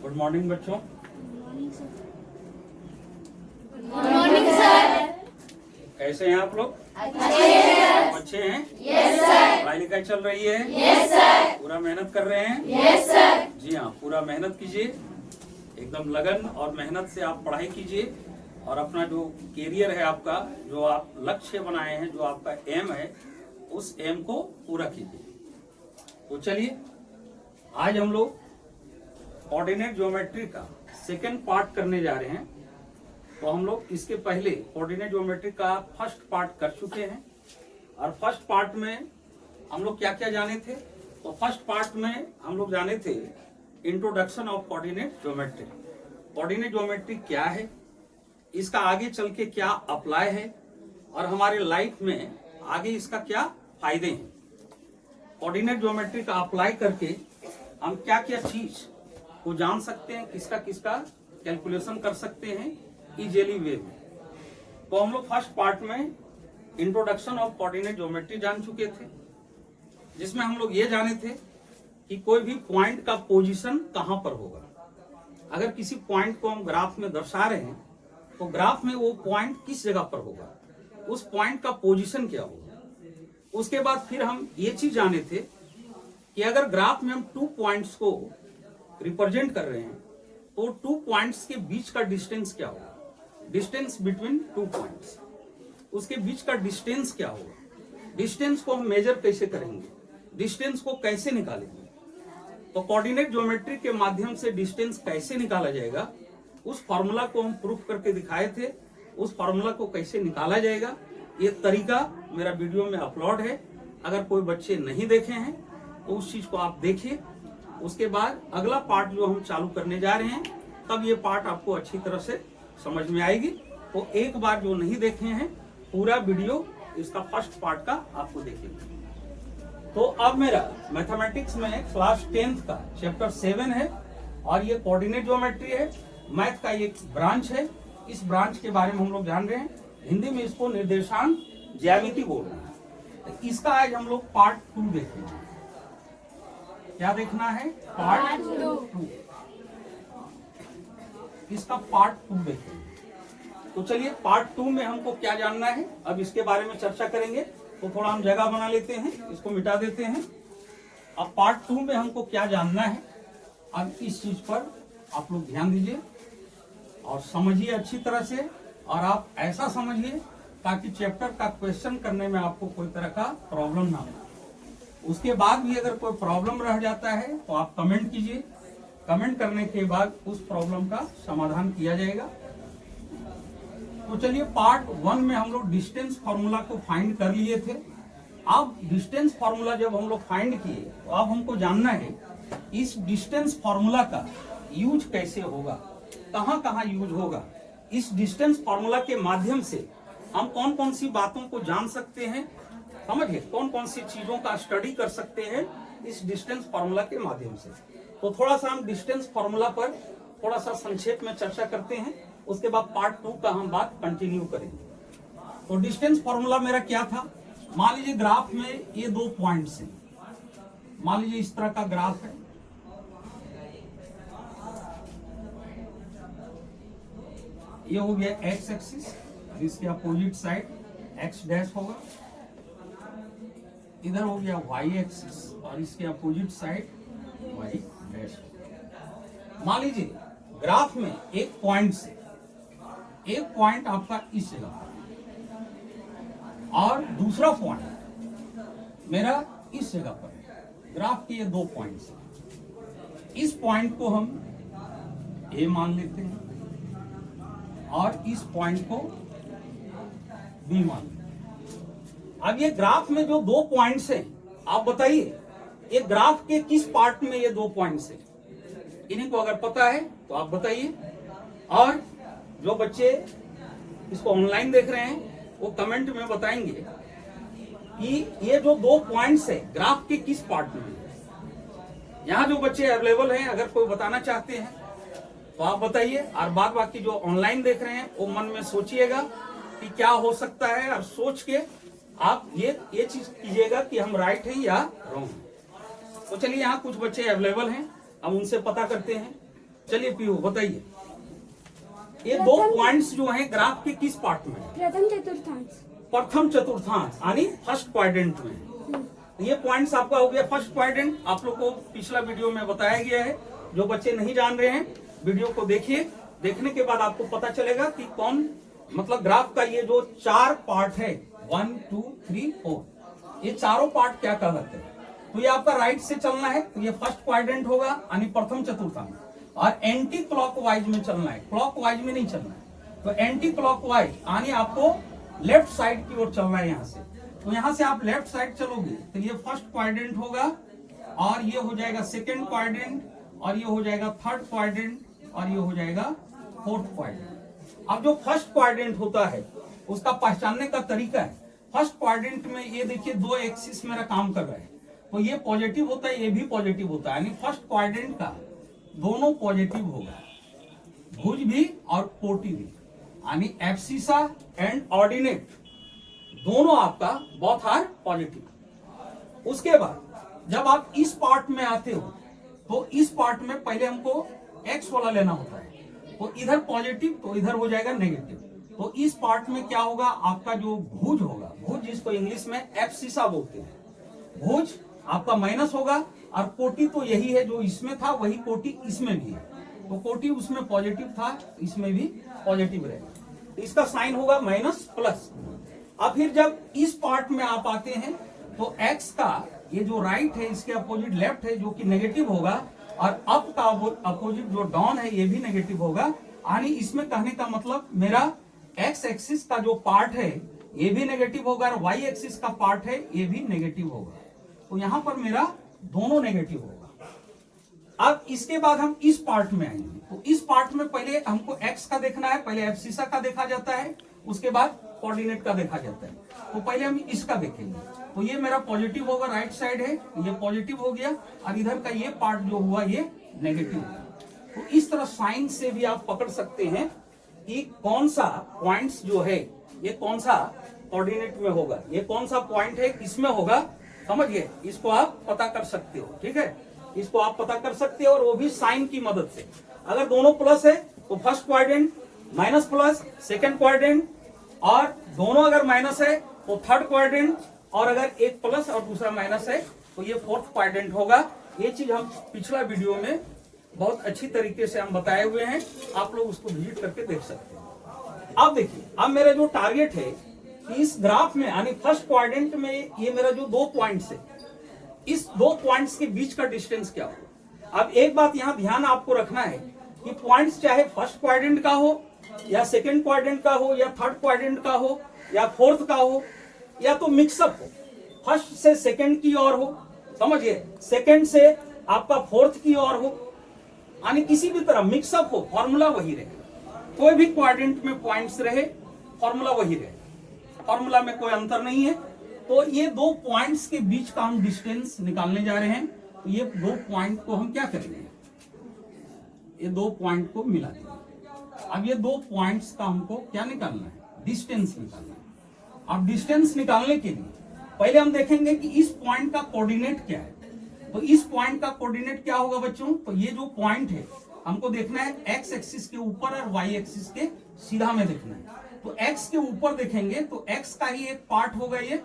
Good morning बच्चों। Good morning sir. कैसे हैं आप लोग? अच्छे हैं? Yes sir. पढ़ाई लिखाई चल रही है? Yes sir. पूरा मेहनत कर रहे हैं? Yes sir. जी हाँ, पूरा मेहनत कीजिए, एकदम लगन और मेहनत से आप पढ़ाई कीजिए और अपना जो कैरियर है आपका, जो आप लक्ष्य बनाए हैं, जो आपका एम है, उस एम को पूरा कीजिए। तो चलिए आज हम लोग कोऑर्डिनेट ज्योमेट्री का सेकंड पार्ट करने जा रहे हैं। तो हम लोग इसके पहले कोऑर्डिनेट ज्योमेट्री का फर्स्ट पार्ट कर चुके हैं और फर्स्ट पार्ट में हम लोग क्या क्या जाने थे। तो फर्स्ट पार्ट में हम लोग जाने थे introduction of coordinate geometry. Coordinate geometry क्या है, इसका आगे चल के क्या अप्लाई है और हमारे लाइफ में आगे इसका क्या फायदे हैं। कोऑर्डिनेट ज्योमेट्री का अप्लाई करके हम क्या क्या चीज को जान सकते हैं, किसका किसका कैलकुलेशन कर सकते हैं इजीली वे में। तो हम लोग फर्स्ट पार्ट में इंट्रोडक्शन ऑफ कोऑर्डिनेट ज्योमेट्री जान चुके थे, जिसमें हम लोग ये जाने थे कि कोई भी पॉइंट का पोजीशन कहां पर होगा। अगर किसी पॉइंट को हम ग्राफ में दर्शा रहे हैं तो ग्राफ में वो पॉइंट किस जगह पर होगा, उस पॉइंट का पोजीशन क्या होगा। उसके बाद फिर हम ये चीज जाने थे कि अगर ग्राफ में हम 2 पॉइंट्स को रिप्रेजेंट कर रहे हैं तो 2 पॉइंट्स के बीच का डिस्टेंस क्या होगा, डिस्टेंस बिटवीन 2 पॉइंट्स, उसके बीच का डिस्टेंस क्या होगा, डिस्टेंस को हम मेजर कैसे करेंगे, डिस्टेंस को कैसे निकालेंगे। तो कोऑर्डिनेट ज्योमेट्री के माध्यम से डिस्टेंस कैसे निकाला जाएगा, उस फॉर्मूला को हम प्रूफ करके दिखाए थे। उस फॉर्मूला को कैसे निकाला जाएगा, ये तरीका मेरा वीडियो में अपलोड है। अगर कोई बच्चे नहीं देखे हैं तो उस चीज को आप देखिए। उसके बाद अगला पार्ट जो हम चालू करने जा रहे हैं, तब ये पार्ट आपको अच्छी तरह से समझ में आएगी। तो एक बार जो नहीं देखे हैं, पूरा वीडियो इसका फर्स्ट पार्ट का आपको देखेंगे। तो अब मेरा मैथमेटिक्स में क्लास 10th का चैप्टर 7 है और ये कोऑर्डिनेट ज्योमेट्री है, मैथ का एक ब्रांच है। इस ब्रांच के बारे में हम लोग जान रहे हैं, हिंदी में इसको निर्देशांक ज्यामिति बोल रहे हैं। तो इसका आज हम लोग पार्ट 2 देखेंगे। क्या देखना है? पार्ट 2। इसका पार्ट 2 देखेंगे। तो चलिए पार्ट 2 में हमको क्या जानना है, अब इसके बारे में चर्चा करेंगे। तो थोड़ा हम जगह बना लेते हैं, इसको मिटा देते हैं। अब पार्ट 2 में हमको क्या जानना है, अब इस चीज पर आप लोग ध्यान दीजिए और समझिए अच्छी तरह से। और आप ऐसा समझिए ताकि चैप्टर का क्वेश्चन करने में आपको कोई तरह का प्रॉब्लम ना हो। उसके बाद भी अगर कोई प्रॉब्लम रह जाता है तो आप कमेंट कीजिए, कमेंट करने के बाद उस प्रॉब्लम का समाधान किया जाएगा। तो चलिए पार्ट 1 में हम लोग डिस्टेंस फॉर्मूला को फाइंड कर लिए थे। अब डिस्टेंस फॉर्मूला जब हम लोग फाइंड किए तो अब हमको जानना है इस डिस्टेंस फॉर्मूला का यूज कैसे होगा, कहां कहां यूज होगा। इस डिस्टेंस फॉर्मूला के माध्यम से हम कौन कौन सी बातों को जान सकते हैं, समझिए कौन कौन सी चीजों का स्टडी कर सकते हैं इस डिस्टेंस फॉर्मूला के माध्यम से। तो थोड़ा सा हम डिस्टेंस फॉर्मूला पर थोड़ा सा संक्षेप में चर्चा करते हैं, उसके बाद पार्ट 2 का हम बात कंटिन्यू करेंगे। तो डिस्टेंस फॉर्मूला मेरा क्या था, मान लीजिए ग्राफ में ये 2 पॉइंट्स हैं। मान लीजिए इस तरह का ग्राफ है, ये हो गया एक्स एक्सिस, इसके अपोजिट साइड एक्स डैश होगा। इधर हो गया वाई एक्सिस और इसके अपोजिट साइड वाई डैश होगा। मान लीजिए ग्राफ में एक पॉइंट से एक पॉइंट आपका इस जगह पर और दूसरा पॉइंट मेरा इस जगह पर है। ग्राफ के ये 2 पॉइंट्स हैं। इस पॉइंट को हम ए मान लेते हैं और इस पॉइंट को बी मान लेते हैं। अब ये ग्राफ में जो 2 पॉइंट्स हैं, आप बताइए ये ग्राफ के किस पार्ट में ये 2 पॉइंट्स हैं, इन्हीं को अगर पता है तो आप बताइए। और जो बच्चे इसको ऑनलाइन देख रहे हैं वो कमेंट में बताएंगे कि ये जो 2 पॉइंट्स है ग्राफ के किस पार्ट में है। यहाँ जो बच्चे अवेलेबल हैं, अगर कोई बताना चाहते हैं तो आप बताइए। और बाद बाकी जो ऑनलाइन देख रहे हैं वो मन में सोचिएगा कि क्या हो सकता है, और सोच के आप ये चीज कीजिएगा कि हम राइट हैं या रॉन्ग। तो चलिए यहाँ कुछ बच्चे अवेलेबल हैं, हम उनसे पता करते हैं। चलिए पीयू बताइए, ये दो पॉइंट्स जो हैं ग्राफ के किस पार्ट में? प्रथम चतुर्थांश। प्रथम चतुर्थांश यानी फर्स्ट क्वाड्रेंट में। ये पॉइंट्स आपका हो गया फर्स्ट क्वाड्रेंट। आप लोग को पिछला वीडियो में बताया गया है, जो बच्चे नहीं जान रहे हैं वीडियो को देखिए, देखने के बाद आपको पता चलेगा कि कौन मतलब ग्राफ का ये जो चार पार्ट है 1 2 3 4, ये चारों पार्ट क्या कहलाते हैं? तो ये आपका राइट से चलना है तो ये फर्स्ट क्वाड्रेंट होगा यानी प्रथम चतुर्थांश, और एंटी क्लॉकवाइज में चलना है, क्लॉकवाइज में नहीं चलना है। तो एंटी क्लॉकवाइज यानी आपको लेफ्ट साइड की ओर चलना है यहाँ से। तो यहाँ से आप लेफ्ट साइड चलोगे तो ये फर्स्ट क्वाड्रेंट होगा, और ये हो जाएगा सेकेंड क्वाड्रेंट, और ये हो जाएगा थर्ड क्वाड्रेंट, और ये हो जाएगा फोर्थ क्वाड्रेंट। अब जो फर्स्ट क्वाड्रेंट होता है उसका पहचानने का तरीका है, फर्स्ट क्वाड्रेंट में ये देखिए दो एक्सिस मेरा काम कर रहा है, तो ये पॉजिटिव होता है, ये भी पॉजिटिव होता है, यानी फर्स्ट क्वाड्रेंट का दोनों पॉजिटिव होगा, भुज भी और कोटि भी, यानी एब्सिसा एंड ऑर्डिनेट दोनों आपका बोथ आर पॉजिटिव। उसके बाद जब आप इस पार्ट में आते हो तो इस पार्ट में पहले हमको एक्स वाला लेना होता है, तो इधर पॉजिटिव तो इधर हो जाएगा नेगेटिव। तो इस पार्ट में क्या होगा, आपका जो भुज होगा, भुज जिसको इंग्लिश में एब्सिसा बोलते हैं, भुज आपका माइनस होगा, और कोटि तो यही है जो इसमें था वही कोटि इसमें भी है, तो कोटि उसमें पॉजिटिव था इसमें भी पॉजिटिव रहेगा, तो इसका साइन होगा माइनस प्लस। अब फिर जब इस पार्ट में आप आते हैं तो एक्स का ये जो राइट है इसके अपोजिट लेफ्ट है जो कि नेगेटिव होगा, और अप का अपोजिट जो डाउन है ये भी नेगेटिव होगा, यानी इसमें कहने का मतलब मेरा एक्स एक्सिस का जो पार्ट है ये भी नेगेटिव होगा, और वाई एक्सिस का पार्ट है ये भी नेगेटिव होगा, तो यहां पर मेरा दोनों नेगेटिव होगा। अब इसके बाद हम इस पार्ट में आएंगे, तो इस पार्ट में पहले हमको एक्स का देखना है, पहले एब्सिसा का देखा जाता है, उसके बाद कोऑर्डिनेट का देखा जाता है। तो पहले हम इसका देखेंगे, तो ये मेरा पॉजिटिव होगा, राइट साइड है ये पॉजिटिव हो गया, और इधर का ये पार्ट जो हुआ ये नेगेटिव हुआ। तो इस तरह साइन से भी आप पकड़ सकते हैं कि कौन सा पॉइंट्स जो है ये कौन सा कोऑर्डिनेट में होगा, ये कौन सा पॉइंट है किसमें होगा, समझ गए? इसको आप पता कर सकते हो, ठीक है, इसको आप पता कर सकते हो, और वो भी साइन की मदद से। अगर दोनों प्लस है तो first quadrant, minus plus second quadrant, और दोनों अगर माइनस है तो थर्ड क्वाड्रेंट, और अगर एक प्लस और दूसरा माइनस है तो ये फोर्थ क्वाड्रेंट होगा। ये चीज हम पिछला वीडियो में बहुत अच्छी तरीके से हम बताए हुए हैं, आप लोग उसको विजिट करके देख सकते हैं। अब देखिए, अब मेरा जो टारगेट है कि इस ग्राफ में यानी फर्स्ट क्वाड्रेंट में ये मेरा जो दो पॉइंट्स है, इस दो पॉइंट्स के बीच का डिस्टेंस क्या होगा। अब एक बात यहाँ ध्यान आपको रखना है कि पॉइंट्स चाहे फर्स्ट क्वाड्रेंट का हो या सेकेंड क्वाड्रेंट का हो या थर्ड क्वाड्रेंट का हो या फोर्थ का हो या तो मिक्सअप हो, फर्स्ट से सेकेंड की ओर हो, समझिए, सेकेंड से आपका फोर्थ की ओर हो, यानी किसी भी तरह मिक्सअप हो, फॉर्मूला वही रहे, कोई भी क्वाड्रेंट में पॉइंट्स रहे फॉर्मूला वही रहे, फॉर्मूला में कोई अंतर नहीं है। तो ये दो पॉइंट्स के बीच का हम डिस्टेंस निकालने जा रहे हैं, तो ये दो पॉइंट को हम क्या करेंगे, ये दो पॉइंट को मिला देंगे। अब ये दो पॉइंट्स का हमको क्या निकालना है, डिस्टेंस निकालना है। अब डिस्टेंस निकालने के लिए पहले हम देखेंगे कि इस पॉइंट का कोऑर्डिनेट क्या है। तो इस पॉइंट का कोऑर्डिनेट क्या होगा बच्चों, तो ये जो पॉइंट है हमको देखना है एक्स एक्सिस के ऊपर और वाई एक्सिस के सीधा में देखना है। तो एक्स के ऊपर देखेंगे तो एक्स का ही एक पार्ट होगा ये,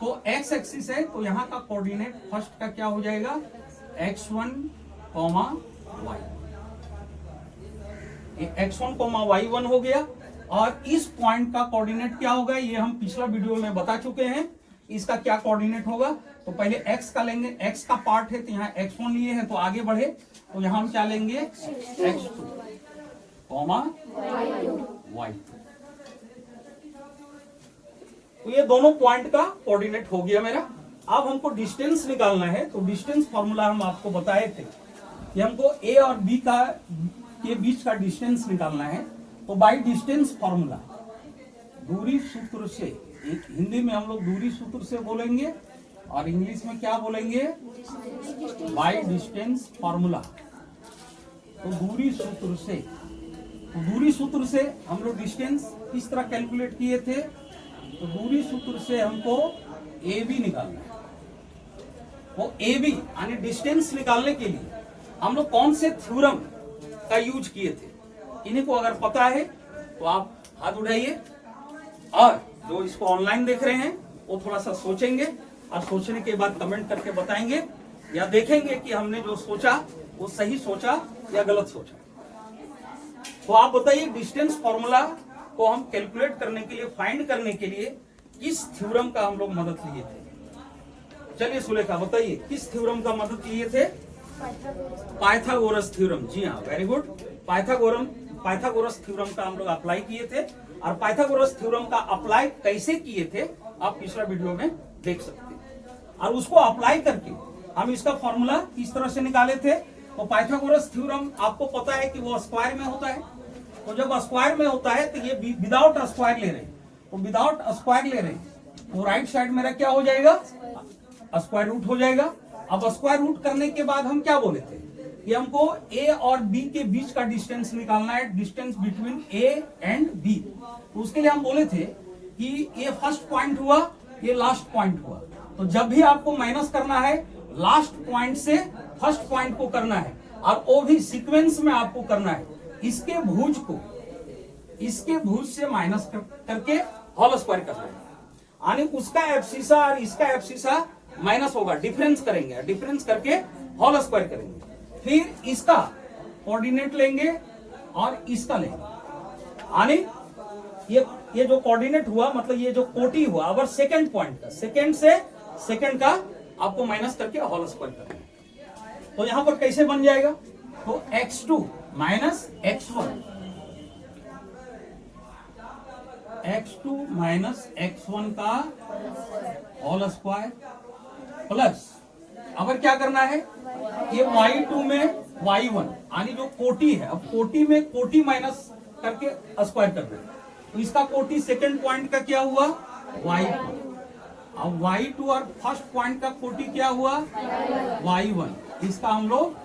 तो एक्स एक्सिस है तो यहाँ का कोऑर्डिनेट फर्स्ट का क्या हो जाएगा, x1, y, x1, y1 हो गया। और इस पॉइंट का कोऑर्डिनेट क्या होगा ये हम पिछला वीडियो में बता चुके हैं, इसका क्या कोऑर्डिनेट होगा। तो पहले x का लेंगे, x का पार्ट है तो यहाँ x1 लिए हैं, तो आगे बढ़े तो यहाँ हम क्या लेंगे, x2, y2। तो ये दोनों पॉइंट का कोऑर्डिनेट हो गया मेरा। अब हमको डिस्टेंस निकालना है, तो डिस्टेंस फॉर्मूला हम आपको बताए थे कि हमको ए और बी का के बीच का डिस्टेंस निकालना है। तो बाय डिस्टेंस फॉर्मूला, दूरी सूत्र से, एक हिंदी में हम लोग दूरी सूत्र से बोलेंगे और इंग्लिश में क्या बोलेंगे, बाय डिस्टेंस फॉर्मूला। तो दूरी सूत्र से, तो दूरी सूत्र से हम लोग डिस्टेंस किस तरह कैलकुलेट किए थे, तो दूरी सूत्र से हमको ए बी निकालना है। वो ए बी यानी डिस्टेंस निकालने के लिए हम लोग कौन से थ्योरम का यूज किए थे। इन्हीं को अगर पता है तो आप हाथ उठाइए, और जो इसको ऑनलाइन देख रहे हैं वो थोड़ा सा सोचेंगे और सोचने के बाद कमेंट करके बताएंगे या देखेंगे कि हमने जो सोचा वो सही सोचा या गलत सोचा। तो आप बताइए, डिस्टेंस फॉर्मूला को हम कैलकुलेट करने के लिए, फाइंड करने के लिए किस थ्योरम का हम लोग मदद लिए थे? चलिए सुलेखा बताइए, किस थ्योरम का मदद लिए थे? Pythagoras theorem. जी हाँ, वेरी गुड। पाइथागोरस थ्योरम का हम लोग अप्लाई किए थे। और पाइथागोरस थ्योरम का अप्लाई कैसे किए थे आप पिछला वीडियो में देख सकते हैं। और उसको अप्लाई करके हम इसका फॉर्मूला किस तरह से निकाले थे। तो पाइथागोरस थ्योरम आपको पता है कि वो स्क्वायर में होता है। तो जब स्क्वायर में होता है तो ये विदाउट स्क्वायर ले रहे हैं, तो विदाउट स्क्वायर ले रहे हैं तो राइट साइड मेरा क्या हो जाएगा? स्क्वायर रूट हो जाएगा। अब स्क्वायर रूट करने के बाद हम क्या बोले थे कि हमको ए और बी के बीच का डिस्टेंस निकालना है, distance between A and B. तो उसके लिए हम बोले थे कि ये फर्स्ट पॉइंट हुआ, ये लास्ट पॉइंट हुआ। तो जब भी आपको माइनस करना है लास्ट पॉइंट से फर्स्ट पॉइंट को करना है, और वो भी सीक्वेंस में आपको करना है। इसके भुज को इसके भुज से माइनस करके होल स्क्वायर करना है, यानी उसका एब्सिसा और इसका एब्सिसा माइनस होगा, डिफरेंस करेंगे, डिफरेंस करके होल स्क्वायर करेंगे। फिर इसका कोऑर्डिनेट लेंगे और इसका लेंगे, यानी ये जो कोऑर्डिनेट हुआ मतलब ये जो कोटि हुआ अगर सेकंड पॉइंट का, सेकंड से सेकंड का आपको माइनस करके होल स्क्वायर करना है। तो यहां पर कैसे बन जाएगा? तो x2 minus x1, x2 minus x1 का होल स्क्वायर प्लस, अगर क्या करना है ये y2 में y1, यानी जो कोटि है, अब कोटि में कोटि माइनस करके स्क्वायर कर दें। तो इसका कोटि सेकंड पॉइंट का क्या हुआ? y2। अब y2 और फर्स्ट पॉइंट का कोटि क्या हुआ? y1। इसका हम लोग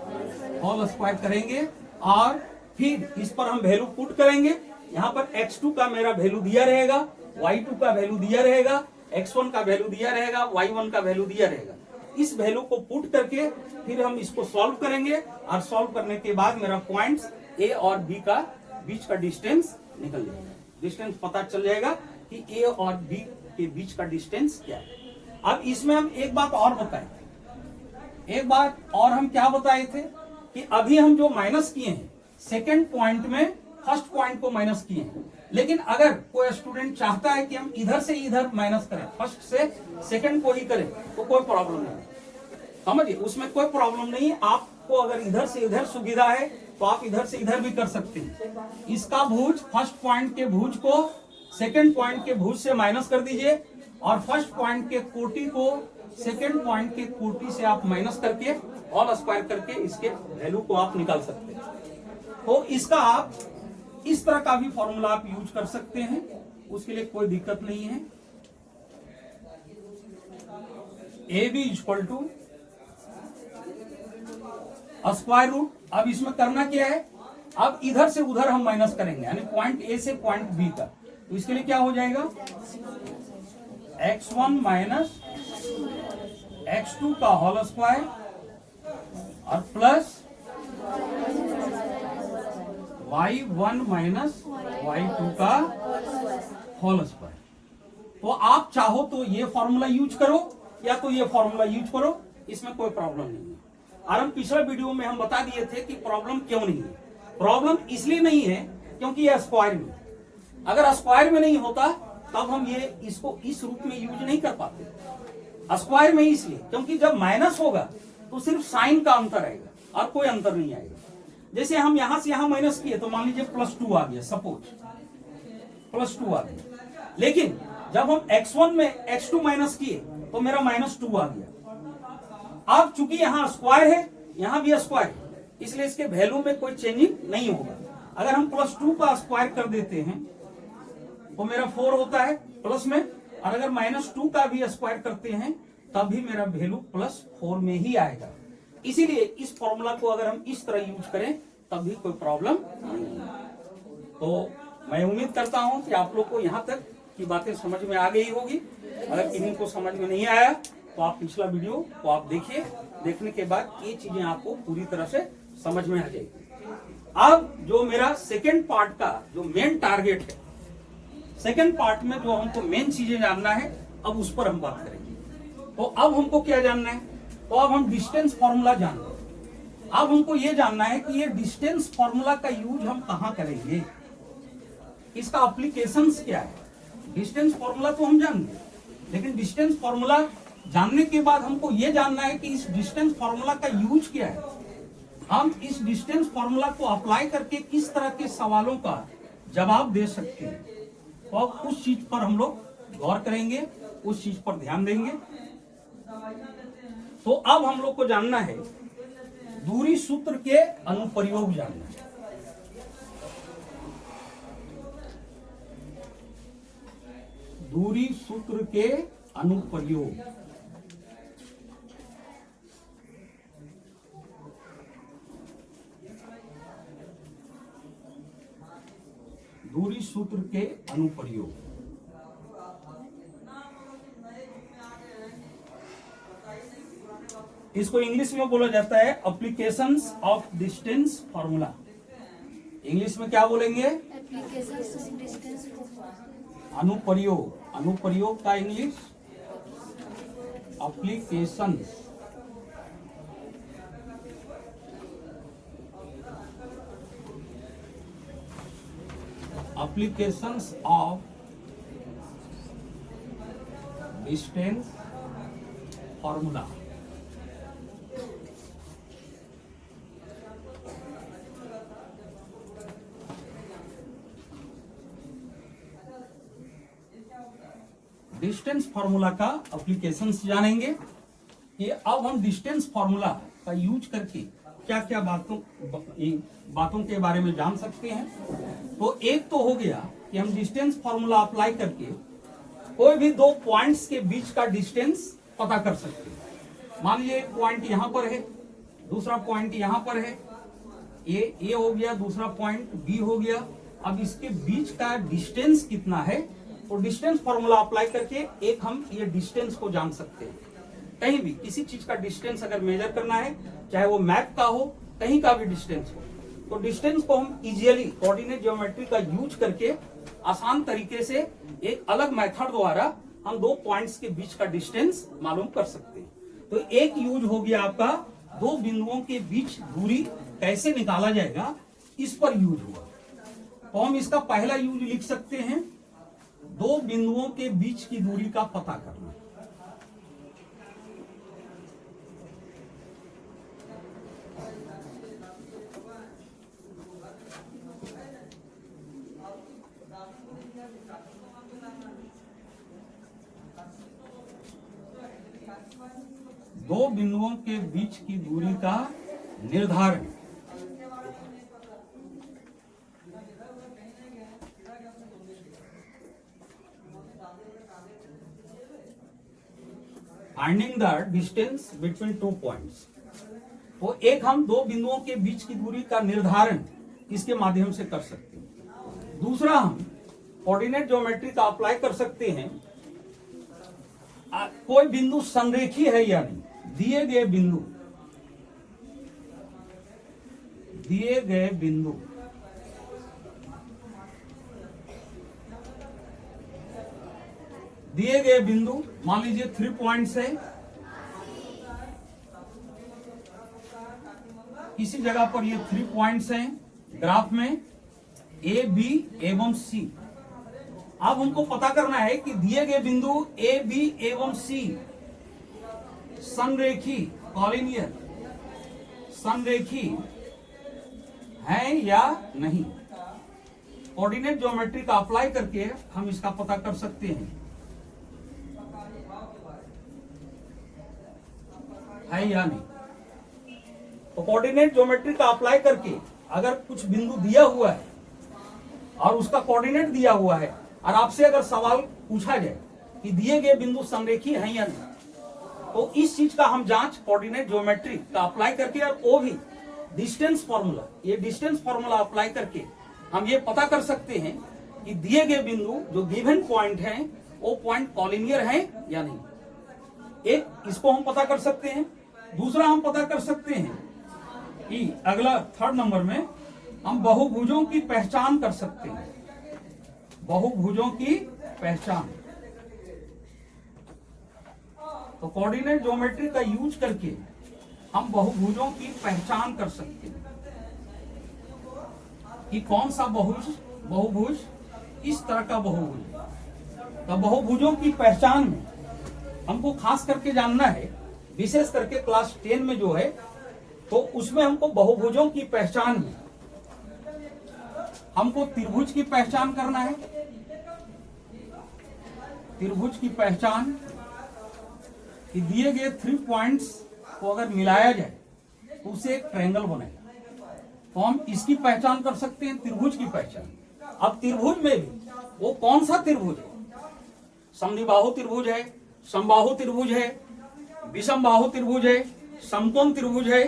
होल स्क्वायर करेंगे और फिर इस पर हम वैल्यू पुट करेंगे। यहाँ पर x2 का मेरा वैल्यू दिया रहेगा, y2 का वैल्यू दिया रहेगा, x1 का वैल्यू दिया रहेगा, y1 का वैल्यू दिया रहेगा। इस वैल्यू को पुट करके फिर हम इसको सॉल्व करेंगे और सॉल्व करने के बाद मेरा पॉइंट्स ए और बी का बीच का डिस्टेंस निकल जाएगा। डिस्टेंस पता चल जाएगा कि ए और बी के बीच का डिस्टेंस क्या है। अब इसमें हम एक बात और बताए थे, एक बात और हम क्या बताए थे कि अभी हम जो माइनस किए हैं सेकेंड पॉइंट में फर्स्ट पॉइंट को माइनस किए हैं, लेकिन अगर कोई स्टूडेंट चाहता है कि हम इधर से इधर माइनस करें, फर्स्ट से सेकंड को ही करें, तो कोई प्रॉब्लम नहीं, समझिए उसमें कोई प्रॉब्लम नहीं है। आपको अगर इधर से इधर सुविधा है तो आप इधर से इधर भी कर सकते हैं। इसका भुज फर्स्ट पॉइंट के भुज को सेकंड पॉइंट के भुज से माइनस कर दीजिए और फर्स्ट पॉइंट के कोटि को सेकंड पॉइंट के कोटि से आप माइनस करके होल स्क्वायर करके इसके वैल्यू को आप निकाल सकते हैं। तो इसका आप इस तरह का भी फॉर्मूला आप यूज कर सकते हैं, उसके लिए कोई दिक्कत नहीं है। A B equal to square root. अब इसमें करना क्या है, अब इधर से उधर हम माइनस करेंगे, यानी पॉइंट ए से पॉइंट बी का। तो इसके लिए क्या हो जाएगा? x1 माइनस x2 का होल स्क्वायर और प्लस y1 माइनस y2 का होल स्क्वायर। तो आप चाहो तो ये फॉर्मूला यूज करो या तो ये फॉर्मूला यूज करो, इसमें कोई प्रॉब्लम नहीं है। और हम पिछले वीडियो में हम बता दिए थे कि प्रॉब्लम क्यों नहीं है। प्रॉब्लम इसलिए नहीं है क्योंकि ये स्क्वायर में, अगर स्क्वायर में नहीं होता तब हम ये इसको इस रूप में यूज नहीं कर पाते। स्क्वायर में इसलिए क्योंकि जब माइनस होगा तो सिर्फ साइन का अंतर आएगा और कोई अंतर नहीं आएगा। जैसे हम यहां से यहां माइनस किए तो मान लीजिए +2 आ गया, सपोज +2 आ गया, लेकिन जब हम x1 में x2 माइनस किए तो मेरा -2 आ गया। अब चूंकि यहाँ स्क्वायर है, यहाँ भी स्क्वायर है, इसलिए इसके वैल्यू में कोई चेंजिंग नहीं होगा। अगर हम +2 का स्क्वायर कर देते हैं तो मेरा 4 होता है प्लस में, और अगर -2 का भी स्क्वायर करते हैं तब भी मेरा वैल्यू +4 में ही आएगा। इसीलिए इस फॉर्मूला को अगर हम इस तरह यूज करें तब भी कोई प्रॉब्लम नहीं है। तो मैं उम्मीद करता हूं कि आप लोग को यहाँ तक की बातें समझ में आ गई होगी। अगर किन्हीं को समझ में नहीं आया तो आप पिछला वीडियो को आप देखिए, देखने के बाद ये चीजें आपको पूरी तरह से समझ में आ जाएगी। अब जो मेरा सेकेंड पार्ट का जो मेन टारगेट है, सेकेंड पार्ट में जो हमको मेन चीजें जानना है, अब उस पर हम बात करेंगे। तो अब हमको क्या जानना है? तो अब हम डिस्टेंस फॉर्मूला जान रहे हैं। अब हमको ये जानना है कि ये डिस्टेंस फॉर्मूला का यूज हम कहां करेंगे, इसका एप्लीकेशंस क्या है। डिस्टेंस फॉर्मूला तो हम जान गए, लेकिन डिस्टेंस फॉर्मूला जानने के बाद हमको ये जानना है कि इस डिस्टेंस फॉर्मूला का यूज क्या है। हम इस डिस्टेंस फॉर्मूला को अप्लाई करके किस तरह के सवालों का जवाब दे सकते हैं, तो अब उस चीज पर हम लोग गौर करेंगे, उस चीज पर ध्यान देंगे। तो अब हम लोग को जानना है दूरी सूत्र के अनुप्रयोग जानना है। दूरी सूत्र के अनुप्रयोग। दूरी सूत्र के अनुप्रयोग। इसको इंग्लिश में बोला जाता है applications of distance formula. English में क्या बोलेंगे? Applications of distance formula. अनुप्रयोग। अनुप्रयोग का English applications. Applications of distance formula. Distance formula का एप्लीकेशंस जानेंगे कि अब हम डिस्टेंस फॉर्मूला का यूज करके क्या क्या बातों के बारे में जान सकते हैं। तो एक तो हो गया कि हम डिस्टेंस फॉर्मूला अप्लाई करके कोई भी दो पॉइंट्स के बीच का डिस्टेंस पता कर सकते हैं। मान लीजिए एक पॉइंट यहां पर है, दूसरा पॉइंट यहां पर है, ए हो गया, दूसरा पॉइंट बी हो गया। अब इसके बीच का डिस्टेंस कितना है, तो डिस्टेंस फॉर्मूला अप्लाई करके एक हम ये डिस्टेंस को जान सकते हैं। कहीं भी किसी चीज का डिस्टेंस अगर मेजर करना है, चाहे वो मैप का हो, कहीं का भी डिस्टेंस हो, तो डिस्टेंस को हम इजीली कोऑर्डिनेट ज्योमेट्री का यूज करके आसान तरीके से एक अलग मेथड द्वारा हम दो पॉइंट्स के बीच का डिस्टेंस मालूम कर सकते हैं। तो एक यूज हो गया आपका दो बिंदुओं के बीच दूरी कैसे निकाला जाएगा, इस पर यूज हुआ। तो हम इसका पहला यूज लिख सकते हैं, दो बिंदुओं के बीच की दूरी का पता करना। दो बिंदुओं के बीच की दूरी का निर्धारण। Finding the distance between two points. तो एक हम दो बिंदुओं के बीच की दूरी का निर्धारण इसके माध्यम से कर सकते हैं। दूसरा हम कोऑर्डिनेट ज्योमेट्री का अप्लाई कर सकते हैं। कोई बिंदु संरेखी है या नहीं, दिए गए बिंदु मान लीजिए 3 पॉइंट्स है, किसी जगह पर ये 3 पॉइंट्स हैं ग्राफ में, ए बी एवं सी। अब हमको पता करना है कि दिए गए बिंदु ए बी एवं सी संरेखी कॉलिनियर संरेखी है या नहीं। कोऑर्डिनेट ज्योमेट्री का अप्लाई करके हम इसका पता कर सकते हैं, है या नहीं। तो कोऑर्डिनेट ज्योमेट्री का अप्लाई करके अगर कुछ बिंदु दिया हुआ है और उसका कोऑर्डिनेट दिया हुआ है और आपसे अगर सवाल पूछा जाए कि दिए गए बिंदु संरेखी हैं या नहीं, तो इस चीज का हम जांच कोऑर्डिनेट ज्योमेट्री का अप्लाई करके और वो भी डिस्टेंस फॉर्मूला, ये डिस्टेंस फॉर्मूला अप्लाई करके हम ये पता कर सकते हैं कि दिए गए बिंदु जो गिवन पॉइंट हैं वो पॉइंट कॉलिनियर है या नहीं। एक इसको हम पता कर सकते हैं। दूसरा हम पता कर सकते हैं कि अगला 3rd नंबर में हम बहुभुजों की पहचान कर सकते हैं, बहुभुजों की पहचान। तो कोऑर्डिनेट ज्योमेट्री का यूज करके हम बहुभुजों की पहचान कर सकते हैं कि कौन सा बहुभुज किस तरह का बहुभुज। तो बहुभुजों की पहचान में हमको खास करके जानना है, विशेष करके क्लास 10 में जो है, तो उसमें हमको बहुभुजों की पहचान में हमको त्रिभुज की पहचान करना है। त्रिभुज की पहचान कि दिए गए 3 पॉइंट्स को अगर मिलाया जाए तो उसे एक ट्रायंगल बनेगा, तो हम इसकी पहचान कर सकते हैं, त्रिभुज की पहचान। अब त्रिभुज में भी वो कौन सा त्रिभुज है, समद्विबाहु त्रिभुज है, समबाहु त्रिभुज है, विषमबाहु त्रिभुज है, समकोण त्रिभुज है।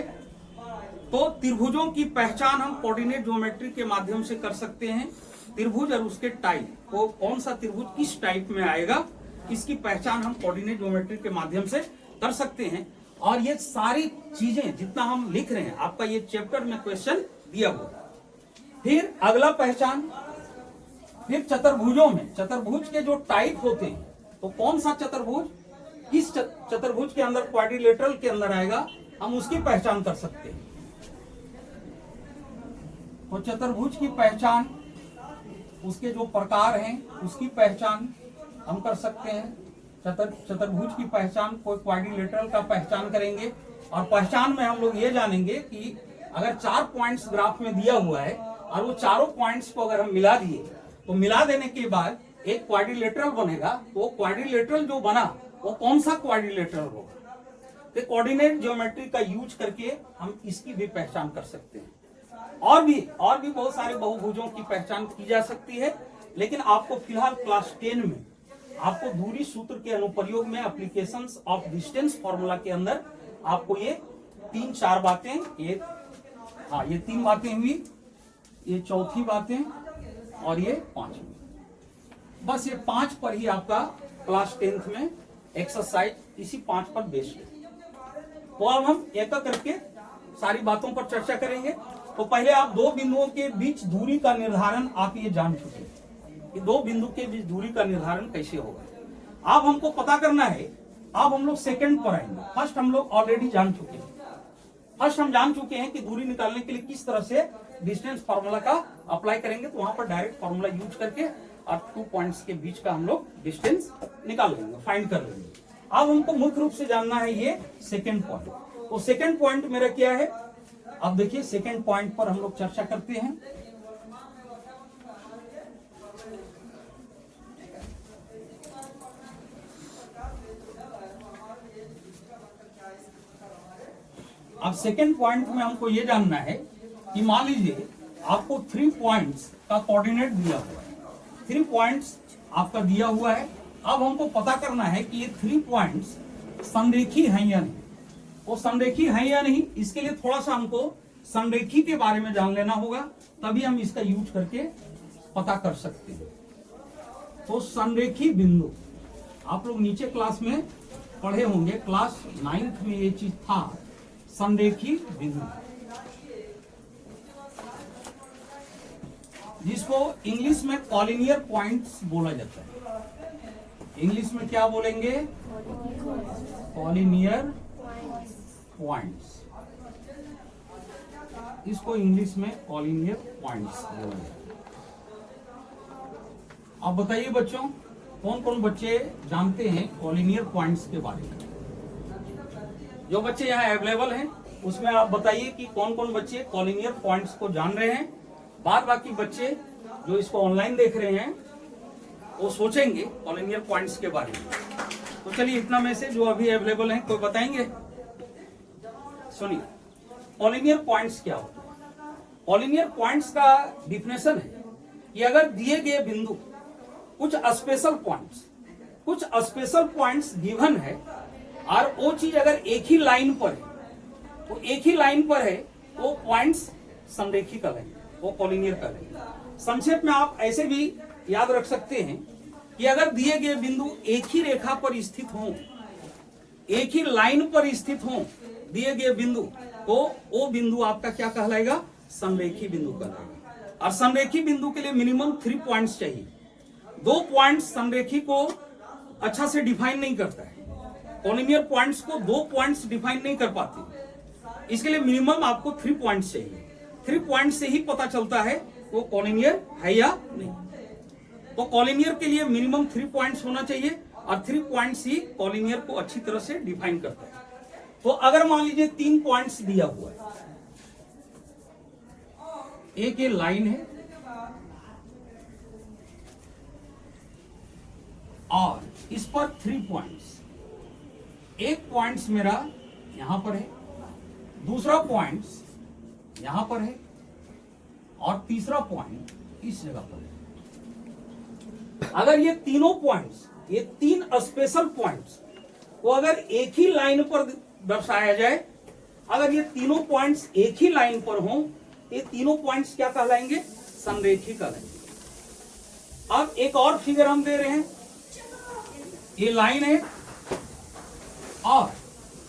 तो त्रिभुजों की पहचान हम कोऑर्डिनेट ज्योमेट्री के माध्यम से कर सकते हैं। त्रिभुज और उसके टाइप, वो कौन सा त्रिभुज किस टाइप में आएगा, इसकी पहचान हम कोऑर्डिनेट ज्योमेट्री के माध्यम से कर सकते हैं। और ये सारी चीजें जितना हम लिख रहे हैं, आपका ये चैप्टर में क्वेश्चन दिया हुआ। फिर अगला पहचान, फिर चतुर्भुजों में चतुर्भुज के जो टाइप होते हैं, तो कौन सा चतुर्भुज किस चतुर्भुज के अंदर, क्वाड्रिलेटरल के अंदर आएगा, हम उसकी पहचान कर सकते हैं। तो चतुर्भुज की पहचान, उसके जो प्रकार हैं उसकी पहचान हम कर सकते हैं। चतुर्भुज की पहचान, कोई क्वाड्रिलेटरल का पहचान करेंगे, और पहचान में हम लोग ये जानेंगे कि अगर 4 पॉइंट्स ग्राफ में दिया हुआ है और वो चारों पॉइंट्स को अगर हम मिला दिए, तो मिला देने के बाद एक क्वाड्रिलेटरल बनेगा। तो वो क्वाड्रिलेटरल जो बना वो कौन सा क्वाड्रिलेटरल होगा, तो कोऑर्डिनेट ज्योमेट्री का यूज करके हम इसकी भी पहचान कर सकते हैं। और भी बहुत सारे बहुभुजों की पहचान की जा सकती है, लेकिन आपको फिलहाल क्लास 10 में आपको दूरी सूत्र के अनुप्रयोग में एप्लीकेशंस ऑफ डिस्टेंस फॉर्मूला के अंदर आपको ये 3-4 बातें, ये 3 बातें हुई, ये चौथी बातें और ये 5वीं, बस ये 5 पर ही आपका क्लास 10th में एक्सरसाइज इसी 5 पर बेस्ड है। तो अब हम एक करके सारी बातों पर चर्चा करेंगे। तो पहले आप 2 बिंदुओं के बीच दूरी का निर्धारण आप ये जान चुके हैं कि 2 बिंदु के बीच दूरी का निर्धारण कैसे होगा। अब हमको पता करना है, अब हम लोग सेकंड पर आएंगे। फर्स्ट हम लोग ऑलरेडी जान चुके हैं, फर्स्ट हम जान चुके हैं कि दूरी निकालने के लिए किस तरह से डिस्टेंस फार्मूला का अप्लाई करेंगे। तो वहां पर डायरेक्ट फार्मूला यूज करके और 2 पॉइंट्स के बीच का हम लोग डिस्टेंस निकाल लेंगे, फाइंड कर लेंगे। अब हमको मुख्य रूप से जानना है ये सेकंड पॉइंट। तो सेकंड पॉइंट मेरा क्या है, अब देखिए सेकंड पॉइंट पर हम लोग चर्चा करते हैं। अब सेकंड पॉइंट में हमको ये जानना है कि मान लीजिए आपको 3 पॉइंट्स का कोऑर्डिनेट दिया हुआ है, 3 पॉइंट्स आपका दिया हुआ है। अब हमको पता करना है कि ये 3 पॉइंट्स संरेखी हैं या नहीं। वो संरेखी हैं या नहीं, इसके लिए थोड़ा सा हमको संरेखी के बारे में जान लेना होगा, तभी हम इसका यूज करके पता कर सकते हैं। तो संरेखी बिंदु आप लोग नीचे क्लास में पढ़े होंगे, क्लास 9th में ये चीज था, संरेखी बिंदु, जिसको इंग्लिश में कॉलिनियर पॉइंट्स बोला जाता है। इंग्लिश में क्या बोलेंगे, कॉलिनियर पॉइंट्स, इसको इंग्लिश में कॉलिनियर पॉइंट्स बोला जाता है। अब बताइए बच्चों, कौन कौन बच्चे जानते हैं कॉलिनियर पॉइंट्स के बारे में। जो बच्चे यहाँ अवेलेबल हैं उसमें आप बताइए कि कौन कौन बच्चे कॉलिनियर पॉइंट्स को जान रहे हैं। बाद बाकी बच्चे जो इसको ऑनलाइन देख रहे हैं वो सोचेंगे कॉलिनियर पॉइंट्स के बारे में। तो चलिए इतना में से जो अभी अवेलेबल हैं कोई बताएंगे। सुनिए, कॉलिनियर पॉइंट्स क्या होते हैं। कॉलिनियर पॉइंट्स का डिफिनेशन है कि अगर दिए गए बिंदु कुछ स्पेशल पॉइंट्स गिवन है और वो चीज अगर एक ही लाइन पर है, तो एक ही लाइन पर है वो पॉइंट्स संरेखी कहलाएंगे, वो कॉलिनियर कहलाएंगे। संक्षेप में आप ऐसे भी याद रख सकते हैं कि अगर दिए गए बिंदु एक ही रेखा पर स्थित हों, एक ही लाइन पर स्थित हों दिए गए बिंदु, तो वो बिंदु आपका क्या कहलाएगा, संरेखी बिंदु कहलाएगा। और संरेखी बिंदु के लिए मिनिमम 3 पॉइंट्स चाहिए। 2 पॉइंट्स संरेखी को अच्छा से डिफाइन नहीं करता है। कॉलिनियर पॉइंट्स को 2 पॉइंट्स डिफाइन नहीं कर पाते, इसके लिए मिनिमम आपको 3 पॉइंट्स चाहिए। 3 पॉइंट से ही पता चलता है वो कॉलिनियर है या नहीं। तो कॉलिनियर के लिए मिनिमम 3 पॉइंट्स होना चाहिए और 3 पॉइंट्स ही कॉलिनियर को अच्छी तरह से डिफाइन करता है। तो अगर मान लीजिए 3 पॉइंट्स दिया हुआ है, एक ये लाइन है और इस पर 3 पॉइंट्स। एक पॉइंट्स मेरा यहां पर है, दूसरा पॉइंट्स यहां पर है और तीसरा पॉइंट इस जगह पर है। अगर ये तीनों पॉइंट्स, ये 3 स्पेशल पॉइंट्स को अगर एक ही लाइन पर दर्शाया जाए, अगर ये तीनों पॉइंट्स एक ही लाइन पर हों, ये तीनों पॉइंट्स क्या कहलाएंगे? संरेखी कहलाएंगे। अब एक और फिगर हम दे रहे हैं, ये लाइन है और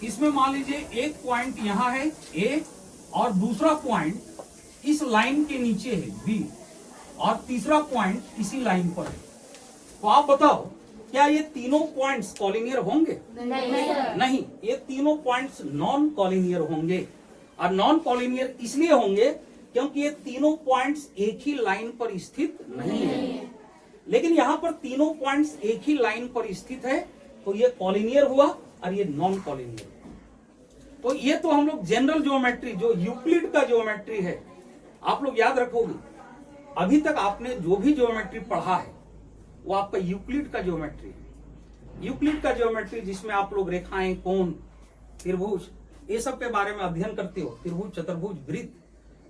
इसमें मान लीजिए एक पॉइंट यहां है ए और दूसरा पॉइंट इस लाइन के नीचे है बी और तीसरा पॉइंट इसी लाइन पर है। तो आप बताओ क्या ये तीनों पॉइंट्स कॉलिनियर होंगे? नहीं, ये तीनों पॉइंट्स नॉन कॉलिनियर होंगे। और नॉन कॉलिनियर इसलिए होंगे क्योंकि ये तीनों पॉइंट्स एक ही लाइन पर स्थित नहीं है। लेकिन यहां पर तीनों पॉइंट्स एक ही लाइन पर स्थित है, तो ये कॉलिनियर हुआ और ये नॉन कॉलिनियर। तो ये तो हम लोग जनरल ज्योमेट्री, जो यूक्लिड का ज्योमेट्री है, आप लोग याद रखोगे, अभी तक आपने जो भी ज्योमेट्री पढ़ा है वो आपका यूक्लिड का ज्योमेट्री है। यूक्लिड का ज्योमेट्री जिसमें आप लोग रेखाएं, कोण, त्रिभुज, ये सब के बारे में अध्ययन करते हो, त्रिभुज, चतुर्भुज, वृत्त,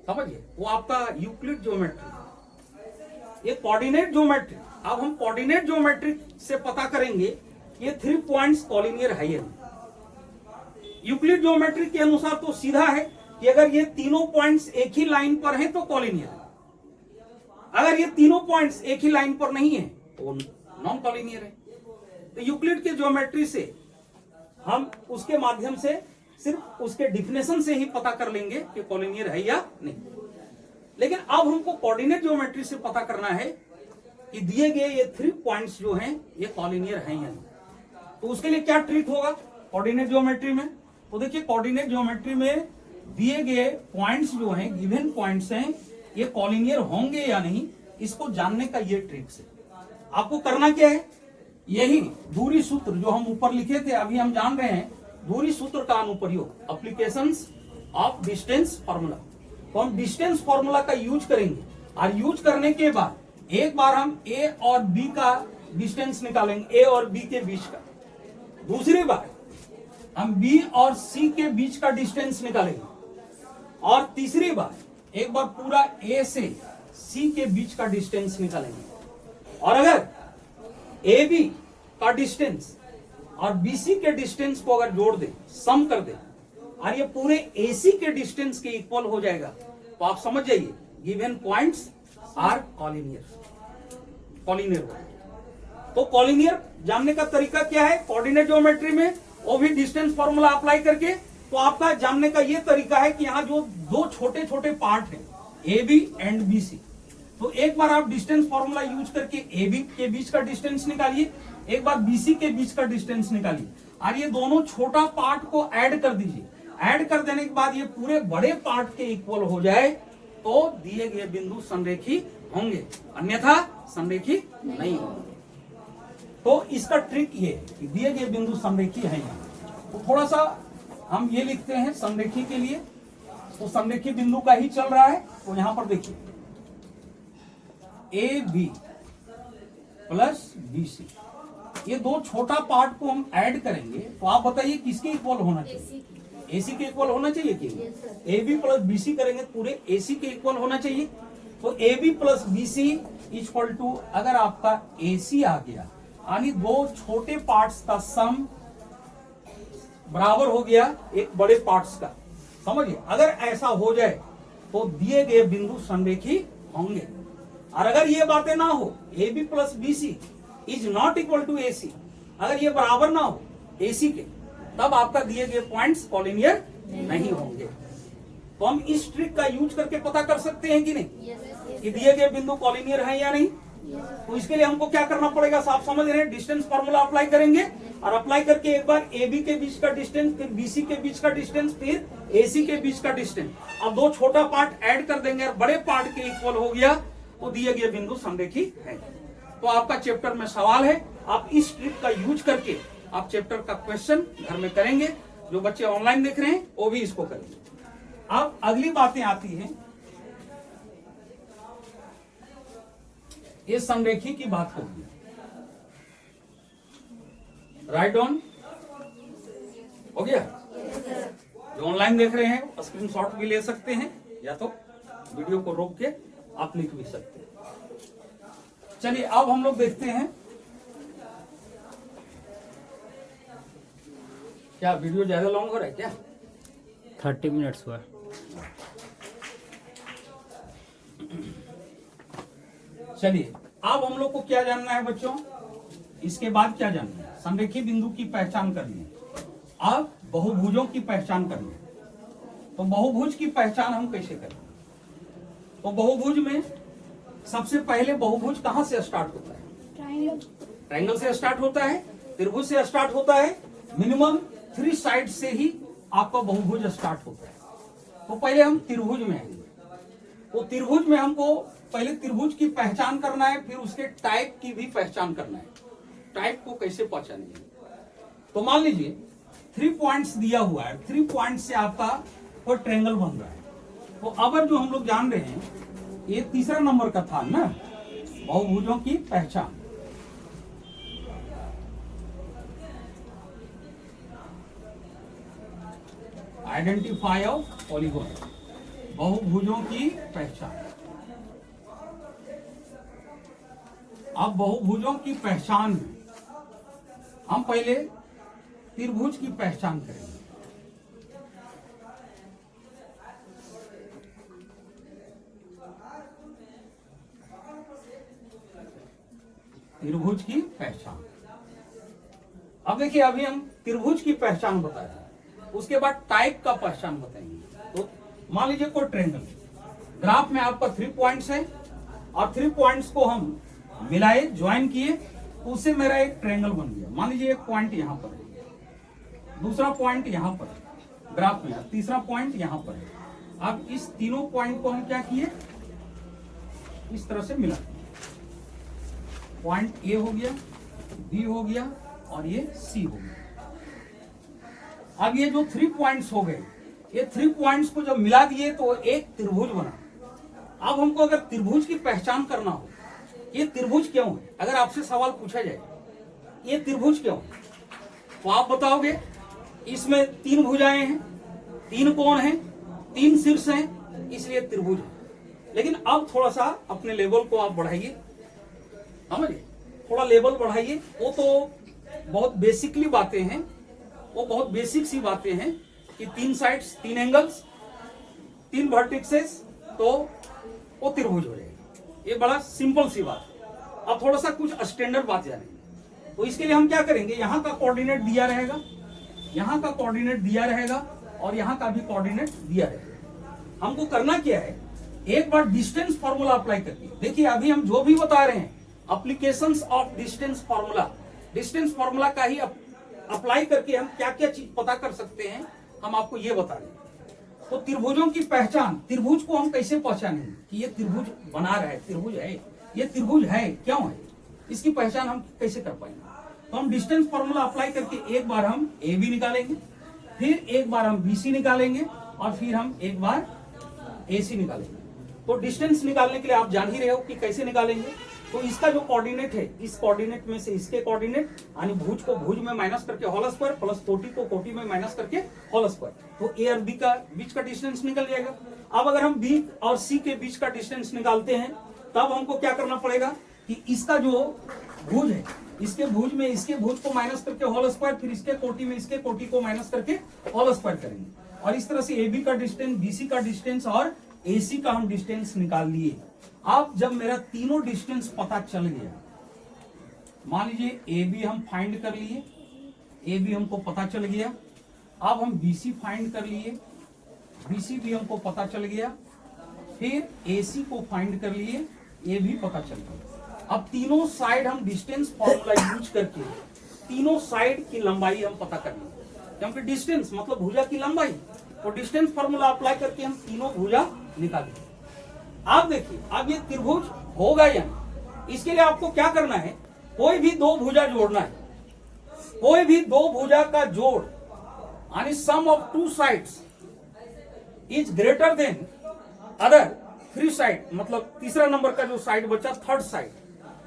समझिए, वो आपका यूक्लिड ज्योमेट्री। ये कोऑर्डिनेट ज्योमेट्री, अब हम कोऑर्डिनेट ज्योमेट्री से पता करेंगे ये 3 पॉइंट्स कॉलिनियर है या नहीं। यूक्लिड ज्योमेट्री के अनुसार तो सीधा है कि अगर ये तीनों पॉइंट्स एक ही लाइन पर हैं तो कॉलिनियर है, अगर ये तीनों पॉइंट्स एक ही लाइन पर नहीं है तो नॉन कॉलिनियर है। तो यूक्लिड के ज्योमेट्री से हम उसके माध्यम से सिर्फ उसके डिफिनेशन से ही पता कर लेंगे कि कॉलिनियर है या नहीं। लेकिन अब हमको कोऑर्डिनेट ज्योमेट्री से पता करना है कि दिए गए ये 3 पॉइंट्स जो हैं ये कॉलिनियर हैं या नहीं। तो उसके लिए क्या ट्रिक होगा कोऑर्डिनेट ज्योमेट्री में? तो देखिए, कोऑर्डिनेट ज्योमेट्री में दिए गए पॉइंट्स जो हैं, गिवन पॉइंट्स हैं, ये कॉलिनियर होंगे या नहीं, इसको जानने का ये ट्रिक्स है। आपको करना क्या है? यही दूरी सूत्र जो हम ऊपर लिखे थे, अभी हम जान रहे हैं दूरी सूत्र का अनुप्रयोग, एप्लीकेशंस ऑफ डिस्टेंस फार्मूला। तो हम डिस्टेंस फार्मूला का यूज करेंगे और यूज करने के बाद एक बार हम ए और बी का डिस्टेंस निकालेंगे, ए और बी के बीच का। दूसरी बार हम बी और सी के बीच का डिस्टेंस निकालेंगे और तीसरी बार एक बार पूरा ए से सी के बीच का डिस्टेंस निकालेंगे। और अगर ए बी का डिस्टेंस और बीसी के डिस्टेंस को अगर जोड़ दे, सम कर दे और ये पूरे एसी के डिस्टेंस के इक्वल हो जाएगा, तो आप समझ जाइए given points are collinear. Collinear तो कॉलिनियर जानने का तरीका क्या है? कोऑर्डिनेट ज्योमेट्री में वो भी डिस्टेंस फार्मूला अप्लाई करके। तो आपका जानने का ये तरीका है कि यहाँ जो 2 छोटे छोटे पार्ट हैं, A B and B C, तो एक बार आप डिस्टेंस फार्मूला यूज करके ए बी के बीच का डिस्टेंस निकालिए, एक बार बीसी के बीच का डिस्टेंस निकालिए और ये दोनों छोटा पार्ट को ऐड कर दीजिए। ऐड कर देने के बाद ये पूरे बड़े पार्ट के इक्वल हो जाए तो दिए गए बिंदु संरेखी होंगे, अन्यथा संरेखी नहीं होंगे। तो इसका ट्रिक ये कि दिए गए बिंदु संरेखी है। तो थोड़ा सा हम ये लिखते हैं संरेखी के लिए, तो संरेखी बिंदु का ही चल रहा है। तो यहां पर देखिए A B plus B C, ये 2 छोटा पार्ट को हम ऐड करेंगे, तो आप बताइए किसके इक्वल होना चाहिए? एसी के इक्वल होना चाहिए कि A B plus B C करेंगे पूरे एसी के इक्वल होना चाहिए। तो A B plus B C equal to, अगर आपका एसी आ गया यानी 2 छोटे पार्ट्स का सम बराबर हो गया एक बड़े पार्ट्स का, समझिए। अगर ऐसा हो जाए तो दिए गए बिंदु संरेखी होंगे। और अगर ये बातें ना हो, A B plus B C is not equal to A C, अगर ये बराबर ना हो ए सी के, तब आपका दिए गए पॉइंट्स कॉलिनियर नहीं होंगे। तो हम इस ट्रिक का यूज करके पता कर सकते हैं कि नहीं Yes. कि दिए गए बिंदु कॉलिनियर है या नहीं। तो इसके लिए हमको क्या करना पड़ेगा, आप समझ रहे हैं, डिस्टेंस फार्मूला अप्लाई करेंगे और अप्लाई करके एक बार AB के बीच का डिस्टेंस, फिर BC के बीच का डिस्टेंस, फिर AC के बीच का डिस्टेंस, अब दो छोटा पार्ट ऐड कर देंगे और बड़े पार्ट के इक्वल हो गया तो दिए गए बिंदु समरेखी है। तो आपका चैप्टर में सवाल है, आप इस ट्रिक का यूज करके आप चैप्टर का क्वेश्चन घर में करेंगे। जो बच्चे ऑनलाइन देख रहे हैं वो भी इसको करेंगे। अब अगली बातें आती हैं, ये संरेखी की बात होगी। राइट ऑन हो गया। जो ऑनलाइन देख रहे हैं स्क्रीनशॉट भी ले सकते हैं या तो वीडियो को रोक के आप लिख भी सकते हैं। चलिए अब हम लोग देखते हैं, क्या वीडियो ज्यादा लॉन्ग हो रहा है क्या? 30 मिनट्स हुआ। चलिए अब हम लोग को क्या जानना है बच्चों, इसके बाद क्या जानना है, संरेखी बिंदु की पहचान करनी है। अब बहुभुजों की पहचान करनी है। तो बहुभुज की पहचान हम कैसे करें? तो बहुभुज में सबसे पहले बहुभुज कहां से स्टार्ट होता है? Triangle. ट्रायंगल से स्टार्ट होता है, त्रिभुज से स्टार्ट होता है, मिनिमम 3 साइड से ही आपका बहुभुज स्टार्ट होता है। तो पहले हम त्रिभुज में आएंगे। तो त्रिभुज में हमको पहले त्रिभुज की पहचान करना है, फिर उसके टाइप की भी पहचान करना है। टाइप को कैसे पहचानेंगे? तो मान लीजिए 3 पॉइंट्स दिया हुआ है, 3 पॉइंट से आपका कोई ट्रायंगल बन रहा है। तो अगर जो हम लोग जान रहे हैं, ये तीसरा नंबर का था ना, बहुभुजों की पहचान। आइडेंटिफाई ऑफ पॉलीगॉन, बहुभुजों की पहचान। अब बहुभुजों की पहचान में हम पहले त्रिभुज की पहचान करेंगे। त्रिभुज की पहचान। अब देखिए, अभी हम त्रिभुज की पहचान बताए, उसके बाद टाइप का पहचान बताएंगे। तो मान लीजिए कोई ट्रायंगल, ग्राफ में आपका 3 पॉइंट्स है और 3 पॉइंट्स को हम मिलाए, ज्वाइन किए, तो उससे मेरा एक ट्रायंगल बन गया। मान लीजिए एक पॉइंट यहां पर है, दूसरा पॉइंट यहां पर है ग्राफ में, तीसरा पॉइंट यहां पर है। अब इस तीनों पॉइंट को हम क्या किए, इस तरह से मिला। पॉइंट ए हो गया, बी हो गया और ये सी हो गया। अब ये जो 3 पॉइंट्स हो गए, ये 3 पॉइंट्स को जब मिला दिए तो एक त्रिभुज बना। अब हमको अगर त्रिभुज की पहचान करना हो, ये त्रिभुज क्यों है, अगर आपसे सवाल पूछा जाए ये त्रिभुज क्यों है, तो आप बताओगे इसमें 3 भुजाएं हैं, 3 कोण हैं, 3 शीर्ष हैं, इसलिए त्रिभुज है। लेकिन अब थोड़ा सा अपने लेवल को आप बढ़ाइए, समझिए, थोड़ा लेवल बढ़ाइए। वो तो बहुत बेसिकली बातें हैं, वो बहुत बेसिक सी बातें हैं कि 3 साइड्स, 3 एंगल्स, 3 वर्टिसेस, तो वो त्रिभुज हो जाएगा। ये बड़ा सिंपल सी बात है। अब थोड़ा सा कुछ स्टैंडर्ड बात जानेंगे। तो इसके लिए हम क्या करेंगे, यहाँ का कोऑर्डिनेट दिया रहेगा, यहाँ का कोऑर्डिनेट दिया रहेगा और यहाँ का भी कोऑर्डिनेट दिया रहेगा। हमको करना क्या है, एक बार डिस्टेंस फार्मूला अप्लाई करके देखिए। अभी हम जो भी बता रहे हैं, applications of distance formula, distance formula का ही अप्लाई करके हम क्या क्या चीज पता कर सकते हैं, हम आपको ये बता रहे हैं। तो त्रिभुजों की पहचान, त्रिभुज को हम कैसे पहचानेंगे कि ये त्रिभुज बना रहा है, त्रिभुज है, ये त्रिभुज है, क्यों है, इसकी पहचान हम कैसे कर पाएंगे? तो हम डिस्टेंस फार्मूला अप्लाई करके एक बार हम ए बी निकालेंगे, फिर एक बार हम BC निकालेंगे और फिर हम एक बार AC निकालेंगे। तो डिस्टेंस निकालने के लिए आप जान ही रहे हो कि कैसे निकालेंगे। तो इसका जो कोऑर्डिनेट है, इस कोऑर्डिनेट में से इसके कोऑर्डिनेट, यानी भुज को भुज में माइनस करके होल स्क्वायर, प्लस कोटि को कोटि में माइनस करके होल स्क्वायर, तो A और B का बीच का डिस्टेंस निकल जाएगा। अब अगर हम B और C के बीच का डिस्टेंस निकालते हैं, तब हमको क्या करना पड़ेगा कि इसका जो भुज है, इसके भुज में इसके भुज को माइनस करके होल स्क्वायर, फिर इसके कोटि में इसके कोटि को माइनस करके होल स्क्वायर करेंगे। और इस तरह से AB का डिस्टेंस, BC का डिस्टेंस और AC का हम डिस्टेंस निकाल लिए। अब जब मेरा तीनों डिस्टेंस पता चल गया, मान लीजिए AB हम फाइंड कर लिए, AB हमको पता चल गया। अब हम BC फाइंड कर लिए, BC भी हमको पता चल गया, फिर AC को फाइंड कर लिए, ये भी पता चल गया। अब तीनों साइड हम डिस्टेंस फॉर्मूला यूज करके तीनों साइड की लंबाई हम पता कर लेंगे, क्योंकि डिस्टेंस मतलब भुजा की लंबाई, तो डिस्टेंस फॉर्मूला अप्लाई करके हम तीनों भुजा निकालेंगे। आप देखिए, अब ये त्रिभुज होगा या नहीं, इसके लिए आपको क्या करना है, कोई भी दो भुजा जोड़ना है। कोई भी दो भुजा का जोड़ यानी sum of two sides is greater than other three side, मतलब तीसरा नंबर का जो साइड बचा थर्ड साइड,